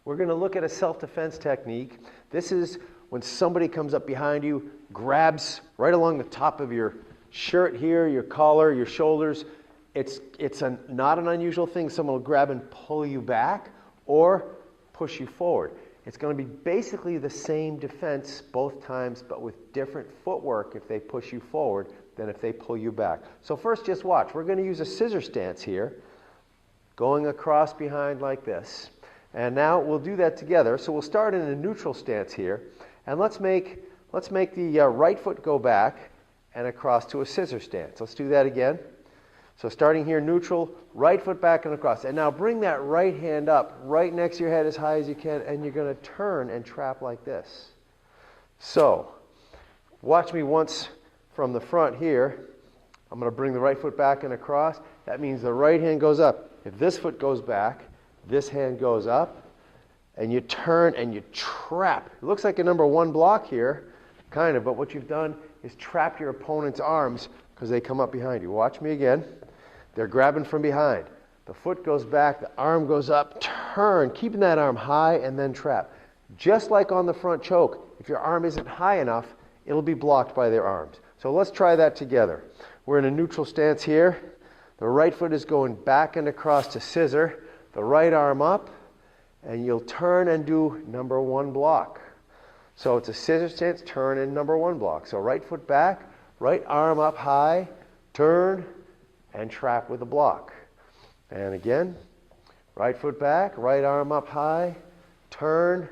We're going to look at a self-defense technique. This is when somebody comes up behind you, grabs right along the top of your shirt here, your collar, your shoulders. It's not an unusual thing. Someone will grab and pull you back or push you forward. It's going to be basically the same defense both times, but with different footwork if they push you forward than if they pull you back. So first, just watch. We're going to use a scissor stance here, going across behind like this. And now we'll do that together. So we'll start in a neutral stance here, and let's make the right foot go back and across to a scissor stance. Let's do that again. So starting here, neutral, right foot back and across. And now bring that right hand up right next to your head as high as you can, and you're going to turn and trap like this. So watch me once from the front here. I'm going to bring the right foot back and across. That means the right hand goes up. If this foot goes back, this hand goes up, and you turn and you trap. It looks like a number one block here, kind of, but what you've done is trap your opponent's arms because they come up behind you. Watch me again. They're grabbing from behind. The foot goes back, the arm goes up, turn, keeping that arm high, and then trap. Just like on the front choke, if your arm isn't high enough, it'll be blocked by their arms. So let's try that together. We're in a neutral stance here. The right foot is going back and across to scissor, the right arm up, and you'll turn and do number one block. So it's a scissor stance, turn, and number one block. So right foot back, right arm up high, turn, and trap with a block. And again, right foot back, right arm up high, turn,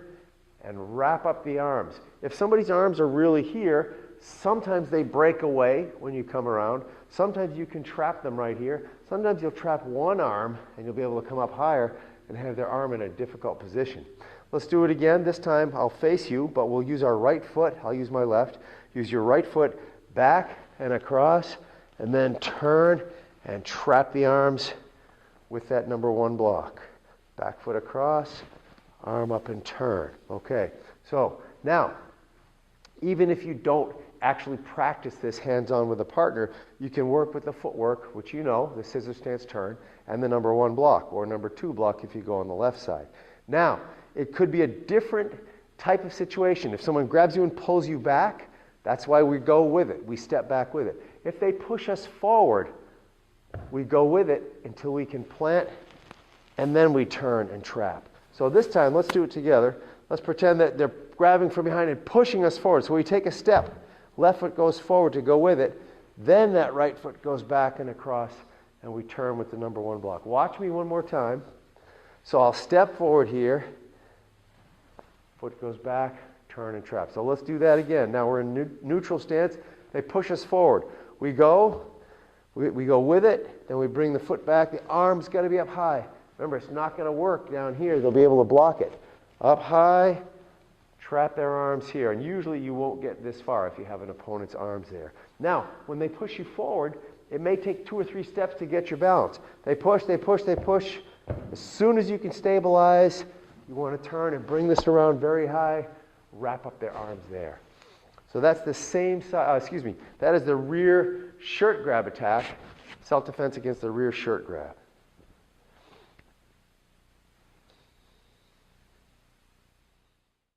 and wrap up the arms. If somebody's arms are really here, sometimes they break away when you come around. Sometimes you can trap them right here. Sometimes you'll trap one arm and you'll be able to come up higher and have their arm in a difficult position. Let's do it again. This time I'll face you, but we'll use our right foot. I'll use my left. Use your right foot back and across, and then turn and trap the arms with that number one block. Back foot across, arm up and turn. Okay, so now, even if you don't actually practice this hands-on with a partner, you can work with the footwork, which you know, the scissor stance turn, and the number one block, or number two block if you go on the left side. Now, it could be a different type of situation. If someone grabs you and pulls you back, that's why we go with it. We step back with it. If they push us forward, we go with it until we can plant, and then we turn and trap. So this time, let's do it together. Let's pretend that they're grabbing from behind and pushing us forward. So we take a step. Left foot goes forward to go with it. Then that right foot goes back and across, and we turn with the number one block. Watch me one more time. So I'll step forward here. Foot goes back, turn and trap. So let's do that again. Now we're in neutral stance. They push us forward. We go with it, then we bring the foot back. The arm's got to be up high. Remember, it's not going to work down here. They'll be able to block it. Up high, trap their arms here. And usually you won't get this far if you have an opponent's arms there. Now, when they push you forward, it may take 2 or 3 steps to get your balance. They push, they push, they push. As soon as you can stabilize, you want to turn and bring this around very high, wrap up their arms there. So that's the same side, that is the rear shirt grab attack, self-defense against the rear shirt grab.